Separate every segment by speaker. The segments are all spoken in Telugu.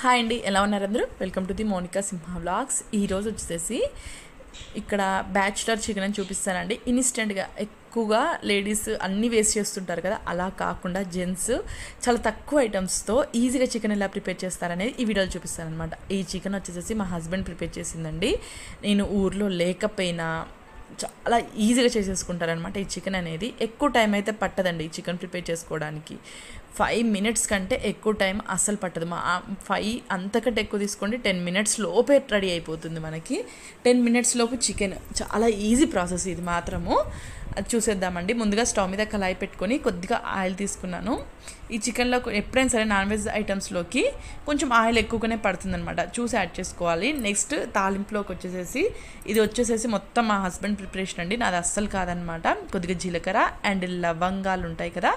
Speaker 1: హాయ్ అండి, ఎలా ఉన్నారు అందరూ? Welcome to the Monika Simha vlogs. ఈరోజు వచ్చేసి ఇక్కడ బ్యాచులర్ చికెన్ అని చూపిస్తానండి. ఇన్స్టెంట్గా ఎక్కువగా లేడీస్ అన్నీ వేస్ట్ చేస్తుంటారు కదా, అలా కాకుండా జెంట్స్ చాలా తక్కువ ఐటమ్స్తో ఈజీగా చికెన్ ఎలా ప్రిపేర్ చేస్తారనేది ఈ వీడియోలో చూపిస్తానమాట. ఈ చికెన్ వచ్చేసి మా హస్బెండ్ ప్రిపేర్ చేసిందండి. నేను ఊర్లో లేకపోయినా చాలా ఈజీగా చేసేసుకుంటారనమాట. ఈ చికెన్ అనేది ఎక్కువ టైం అయితే పట్టదండి. ఈ చికెన్ ప్రిపేర్ చేసుకోవడానికి 5 minutes కంటే ఎక్కువ టైం అస్సలు పట్టదు. 5 అంతకంటే ఎక్కువ తీసుకోండి, 10 minutes లోపే రెడీ అయిపోతుంది మనకి. 10 minutes లోపు చికెన్, చాలా ఈజీ ప్రాసెస్ ఇది మాత్రము. అది చూసేద్దామండి. ముందుగా స్టవ్ మీద కళాయి పెట్టుకొని కొద్దిగా ఆయిల్ తీసుకున్నాను. ఈ చికెన్లో ఎప్పుడైనా సరే నాన్ వెజ్ ఐటమ్స్లోకి కొంచెం ఆయిల్ ఎక్కువగానే పడుతుందనమాట, చూసి యాడ్ చేసుకోవాలి. నెక్స్ట్ తాలింపులోకి ఇది వచ్చేసేసి మొత్తం మా హస్బెండ్ ప్రిపరేషన్ అండి, నాది అస్సలు కాదనమాట. కొద్దిగా జీలకర్ర అండ్ లవంగాలు ఉంటాయి కదా,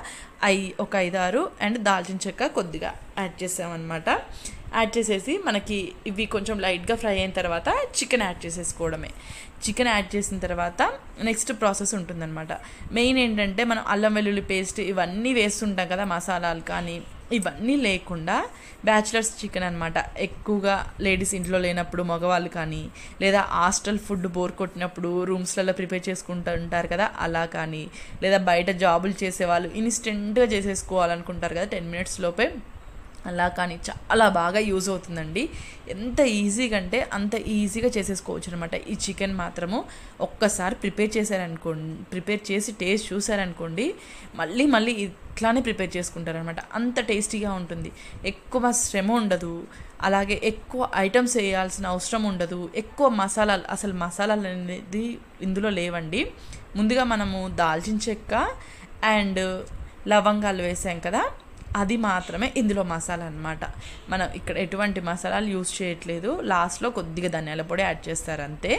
Speaker 1: ఒక 5-6 అండ్ దాల్చిన చెక్క కొద్దిగా యాడ్ చేసామన్నమాట. యాడ్ చేసేసి మనకి ఇవి కొంచెం లైట్గా ఫ్రై అయిన తర్వాత చికెన్ యాడ్ చేసేసుకోవడమే. చికెన్ యాడ్ చేసిన తర్వాత నెక్స్ట్ ప్రాసెస్ ఉంటుందన్నమాట. మెయిన్ ఏంటంటే మనం అల్లం వెల్లుల్లి పేస్ట్ ఇవన్నీ వేస్తుంటాం కదా, మసాలాలు కానీ ఇవన్నీ లేకుండా బ్యాచిలర్స్ చికెన్ అనమాట. ఎక్కువగా లేడీస్ ఇంట్లో లేనప్పుడు మగవాళ్ళు కానీ, లేదా హాస్టల్ ఫుడ్ బోర్ కొట్టినప్పుడు రూమ్స్లలో ప్రిపేర్ చేసుకుంటూ ఉంటారు కదా, అలా కానీ, లేదా బయట జాబులు చేసేవాళ్ళు ఇన్స్టెంట్గా చేసేసుకోవాలనుకుంటారు కదా 10 minutes లోపే, అలా కానీ చాలా బాగా యూజ్ అవుతుందండి. ఎంత ఈజీగా అంటే అంత ఈజీగా చేసేసుకోవచ్చు అనమాట. ఈ చికెన్ మాత్రము ఒక్కసారి ప్రిపేర్ చేసి టేస్ట్ చూసారనుకోండి, మళ్ళీ ఇట్లానే ప్రిపేర్ చేసుకుంటారనమాట. అంత టేస్టీగా ఉంటుంది. ఎక్కువ శ్రమ ఉండదు, అలాగే ఎక్కువ ఐటమ్స్ వేయాల్సిన అవసరం ఉండదు. ఎక్కువ మసాలాలు అనేది ఇందులో లేవండి. ముందుగా మనము దాల్చిన చెక్క అండ్ లవంగాలు వేసాం కదా, అది మాత్రమే ఇందులో మసాలా అనమాట. మనం ఇక్కడ ఎటువంటి మసాలాలు యూజ్ చేయట్లేదు. లాస్ట్లో కొద్దిగా ధనియాల పొడి యాడ్ చేస్తారు అంతే.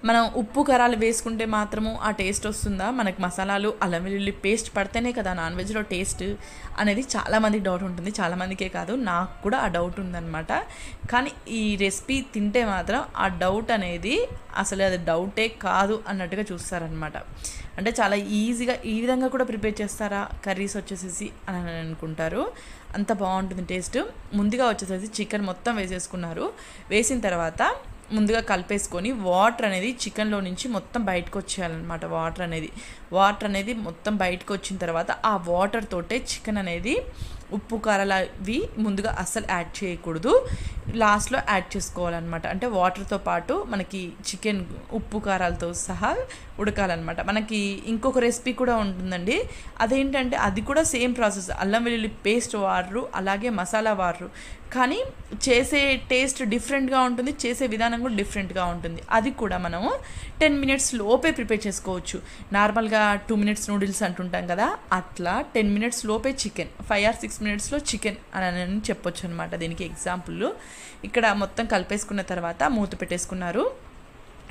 Speaker 1: మనం ఉప్పు కారాలు వేసుకుంటే మాత్రము ఆ టేస్ట్ వస్తుందా? మనకు మసాలాలు అల్లం వెల్లుల్లి పేస్ట్ పడితేనే కదా నాన్ వెజ్లో టేస్ట్ అనేది చాలామందికి డౌట్ ఉంటుంది. చాలామందికే కాదు, నాకు కూడా ఆ డౌట్ ఉందన్నమాట. కానీ ఈ రెసిపీ తింటే మాత్రం ఆ డౌట్ అనేది అసలు అది డౌటే కాదు అన్నట్టుగా చూస్తారనమాట. అంటే చాలా ఈజీగా ఈ విధంగా కూడా ప్రిపేర్ చేస్తారా కర్రీస్ వచ్చేసేసి అని అనుకుంటారు. అంత బాగుంటుంది టేస్ట్. ముందుగా వచ్చేసేసి చికెన్ మొత్తం వేసేసుకున్నారు. వేసిన తర్వాత ముందుగా కలిపేసుకొని వాటర్ అనేది చికెన్లో నుంచి మొత్తం బయటకు వచ్చేయాలన్నమాట. వాటర్ అనేది మొత్తం బయటకు వచ్చిన తర్వాత ఆ వాటర్ తోటే చికెన్ అనేది ఉప్పు కారాలు అవి ముందుగా అస్సలు యాడ్ చేయకూడదు, లాస్ట్లో యాడ్ చేసుకోవాలన్నమాట. అంటే వాటర్తో పాటు మనకి చికెన్ ఉప్పు కారాలతో సహా ఉడకాలన్నమాట. మనకి ఇంకొక రెసిపీ కూడా ఉంటుందండి. అదేంటంటే అది కూడా సేమ్ ప్రాసెస్, అల్లం వెల్లుల్లి పేస్ట్ వాడరు, అలాగే మసాలా వాడరు, కానీ చేసే టేస్ట్ డిఫరెంట్గా ఉంటుంది, చేసే విధానం కూడా డిఫరెంట్గా ఉంటుంది. అది కూడా మనము 10 minutes లోపే ప్రిపేర్ చేసుకోవచ్చు. నార్మల్గా 2 minutes నూడిల్స్ అంటుంటాం కదా, అట్లా 10 minutes లోపే చికెన్, 5 or 6 minutes చికెన్ అని చెప్పొచ్చు అనమాట. దీనికి ఎగ్జాంపుల్ ఇక్కడ మొత్తం కలిపేసుకున్న తర్వాత మూత పెట్టేసుకున్నారు.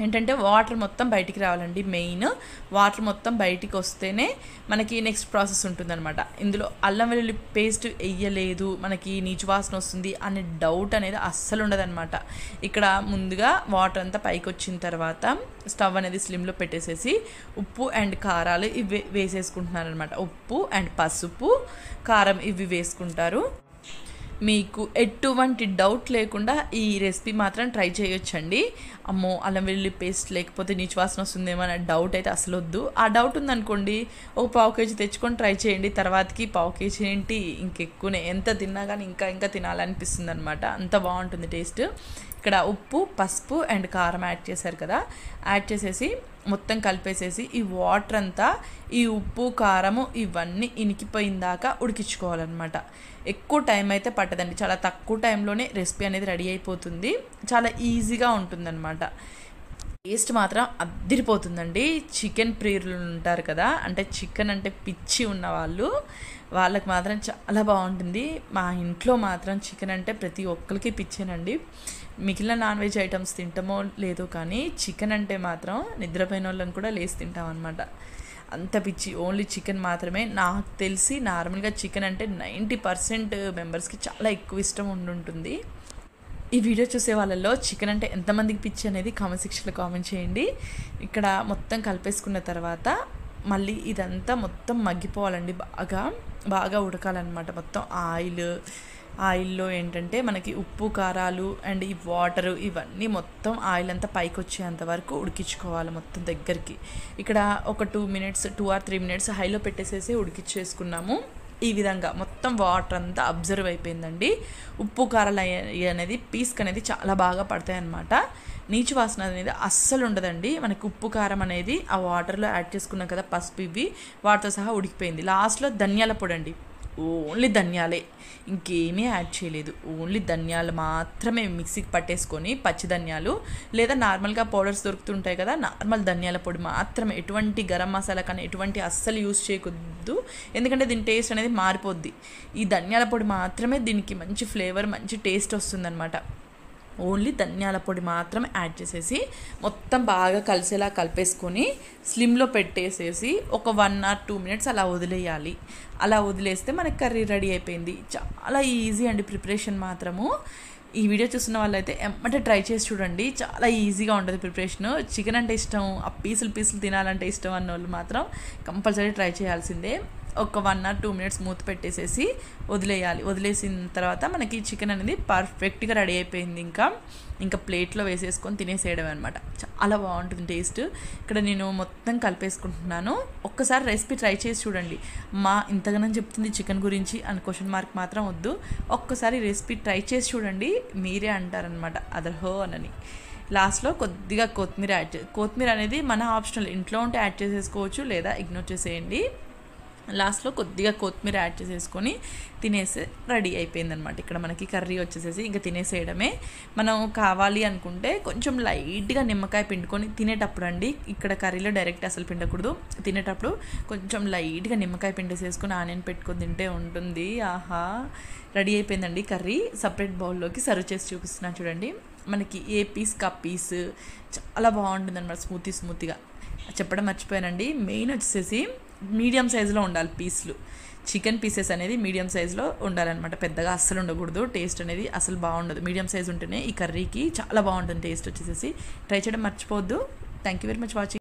Speaker 1: ఏంటంటే వాటర్ మొత్తం బయటికి రావాలండి. మెయిన్ వాటర్ మొత్తం బయటికి వస్తేనే మనకి నెక్స్ట్ ప్రాసెస్ ఉంటుందన్నమాట. ఇందులో అల్లం వెల్లుల్లి పేస్ట్ వేయలేదు, మనకి నీచు వాసన వస్తుంది అనే డౌట్ అనేది అస్సలు ఉండదన్నమాట. ఇక్కడ ముందుగా వాటర్ అంతా పైకి వచ్చిన తర్వాత స్టవ్ అనేది స్లిమ్లో పెట్టేసేసి ఉప్పు అండ్ కారాలు ఇవి వేసేసుకుంటున్నారనమాట. ఉప్పు అండ్ పసుపు, కారం ఇవి వేసుకుంటారు. మీకు ఎటువంటి డౌట్ లేకుండా ఈ రెసిపీ మాత్రం ట్రై చేయొచ్చండి. అమ్మో అల్లం వెల్లుల్లి పేస్ట్ లేకపోతే నీచు వాసన వస్తుందేమో అనే డౌట్ అయితే అసలు వద్దు. ఆ డౌట్ ఉందనుకోండి, ఒక 1/4 kg తెచ్చుకొని ట్రై చేయండి. తర్వాతకి 1/4 kg ఏంటి, ఇంకెక్కువనే, ఎంత తిన్నా కానీ ఇంకా తినాలనిపిస్తుంది అనమాట. అంత బాగుంటుంది టేస్ట్. ఇక్కడ ఉప్పు, పసుపు అండ్ కారం యాడ్ చేశారు కదా, యాడ్ చేసేసి మొత్తం కలిపేసేసి ఈ వాటర్ అంతా ఈ ఉప్పు కారము ఇవన్నీ ఇనికిపోయిన దాకా ఉడికించుకోవాలన్నమాట. ఎక్కువ టైం అయితే పట్టదండి, చాలా తక్కువ టైంలోనే రెసిపీ అనేది రెడీ అయిపోతుంది. చాలా ఈజీగా ఉంటుందన్నమాట. టేస్ట్ మాత్రం అద్దిరిపోతుందండి. చికెన్ ప్రియులు ఉంటారు కదా, అంటే చికెన్ అంటే పిచ్చి ఉన్న వాళ్ళకి మాత్రం చాలా బాగుంటుంది. మా ఇంట్లో మాత్రం చికెన్ అంటే ప్రతి ఒక్కరికి పిచ్చేనండి. మిగిలిన నాన్ వెజ్ ఐటమ్స్ తింటామో లేదో కానీ చికెన్ అంటే మాత్రం నిద్రపోయిన వాళ్ళని కూడా లేసి తింటాం అనమాట. అంత పిచ్చి, ఓన్లీ చికెన్ మాత్రమే. నాకు తెలిసి నార్మల్గా చికెన్ అంటే 90% మెంబర్స్కి చాలా ఎక్కువ ఇష్టం ఉంటుంది. ఈ వీడియో చూసే వాళ్ళల్లో చికెన్ అంటే ఎంతమందికి పిచ్చి అనేది కామెంట్ సెక్షన్లో కామెంట్ చేయండి. ఇక్కడ మొత్తం కలిపేసుకున్న తర్వాత మళ్ళీ ఇదంతా మొత్తం మగ్గిపోవాలండి, బాగా ఉడకాలన్నమాట. మొత్తం ఆయిల్ ఆయిల్లో ఏంటంటే మనకి ఉప్పు కారాలు అండ్ ఈ వాటరు ఇవన్నీ మొత్తం ఆయిల్ అంతా పైకి వచ్చేంత వరకు ఉడికించుకోవాలి మొత్తం దగ్గరికి. ఇక్కడ ఒక 2 or 3 మినిట్స్ హైలో పెట్టేసేసి ఉడికించేసుకున్నాము. ఈ విధంగా మొత్తం వాటర్ అంతా అబ్జర్వ్ అయిపోయిందండి. ఉప్పు కారాలు అనేది పీస్కి అనేది చాలా బాగా పడతాయి అన్నమాట. నీచు వాసన అనేది అస్సలు ఉండదండి. మనకి ఉప్పు కారం అనేది ఆ వాటర్లో యాడ్ చేసుకున్నాం కదా, పసుపు ఇవి వాటితో సహా ఉడికిపోయింది. లాస్ట్లో ధనియాల పొడి అండి, ఓన్లీ ధనియాలే, ఇంకేమీ యాడ్ చేయలేదు. ఓన్లీ ధనియాలు మాత్రమే మిక్సీకి పట్టేసుకొని, పచ్చి ధనియాలు లేదా నార్మల్గా పౌడర్స్ దొరుకుతుంటాయి కదా, నార్మల్ ధనియాల పొడి మాత్రమే. ఎటువంటి గరం మసాలా కానీ ఎటువంటి అస్సలు యూజ్ చేయకూడదు, ఎందుకంటే దీని టేస్ట్ అనేది మారిపోద్ది. ఈ ధనియాల పొడి మాత్రమే దీనికి మంచి ఫ్లేవర్, మంచి టేస్ట్ వస్తుందన్నమాట. ఓన్లీ ధనియాల పొడి మాత్రం యాడ్ చేసేసి మొత్తం బాగా కలిసేలా కలిపేసుకొని స్లిమ్లో పెట్టేసేసి ఒక 1 or 2 మినిట్స్ అలా వదిలేయాలి. అలా వదిలేస్తే మనకి కర్రీ రెడీ అయిపోయింది. చాలా ఈజీ అండి ప్రిపరేషన్ మాత్రము. ఈ వీడియో చూస్తున్న వాళ్ళైతే ఎమ్మటే ట్రై చేసి చూడండి, చాలా ఈజీగా ఉంటుంది ప్రిపరేషను. చికెన్ అంటే ఇష్టం, ఆ పీసులు తినాలంటే ఇష్టం అన్న వాళ్ళు మాత్రం కంపల్సరీ ట్రై చేయాల్సిందే. ఒక 1 or 2 మినిట్స్ మూత పెట్టేసేసి వదిలేయాలి. వదిలేసిన తర్వాత మనకి చికెన్ అనేది పర్ఫెక్ట్గా రెడీ అయిపోయింది. ఇంకా ప్లేట్లో వేసేసుకొని తినేసేయడం అనమాట. చాలా బాగుంటుంది టేస్ట్. ఇక్కడ నేను మొత్తం కలిపేసుకుంటున్నాను. ఒక్కసారి రెసిపీ ట్రై చేసి చూడండి. ఇంతగానో చెప్తుంది చికెన్ గురించి అని క్వశ్చన్ మార్క్ మాత్రం వద్దు. ఒక్కసారి రెసిపీ ట్రై చేసి చూడండి, మీరే అంటారనమాట అదర్హో అని. లాస్ట్లో కొద్దిగా కొత్తిమీర అనేది మన ఆప్షనల్, ఇంట్లో ఉంటే యాడ్ చేసేసుకోవచ్చు లేదా ఇగ్నోర్ చేసేయండి. లాస్ట్లో కొద్దిగా కొత్తిమీర యాడ్ చేసేసుకొని తినేసి రెడీ అయిపోయిందనమాట. ఇక్కడ మనకి కర్రీ వచ్చేసేసి ఇంకా తినేసేయడమే. మనం కావాలి అనుకుంటే కొంచెం లైట్గా నిమ్మకాయ పిండుకొని తినేటప్పుడు అండి, ఇక్కడ కర్రీలో డైరెక్ట్ అసలు పిండకూడదు, తినేటప్పుడు కొంచెం లైట్గా నిమ్మకాయ పిండేసేసుకొని ఆనియన్ పెట్టుకొని తింటే ఉంటుంది. ఆహా, రెడీ అయిపోయిందండి కర్రీ. సపరేట్ బౌల్లోకి సర్వ్ చేసి చూపిస్తున్నాను చూడండి. మనకి ఏ పీస్కి ఆ పీస్ చాలా బాగుంటుంది అనమాట, స్మూతీగా. చెప్పడం మర్చిపోయానండి, మెయిన్ వచ్చేసి మీడియం సైజులో ఉండాలి పీస్లు. చికెన్ పీసెస్ అనేది మీడియం సైజులో ఉండాలన్నమాట, పెద్దగా అస్సలు ఉండకూడదు. టేస్ట్ అనేది అసలు బాగుండదు. మీడియం సైజు ఉంటేనే ఈ కర్రీకి చాలా బాగుంటుంది టేస్ట్ వచ్చేసి. ట్రై చేయడం మర్చిపోవద్దు. Thank you very much watching.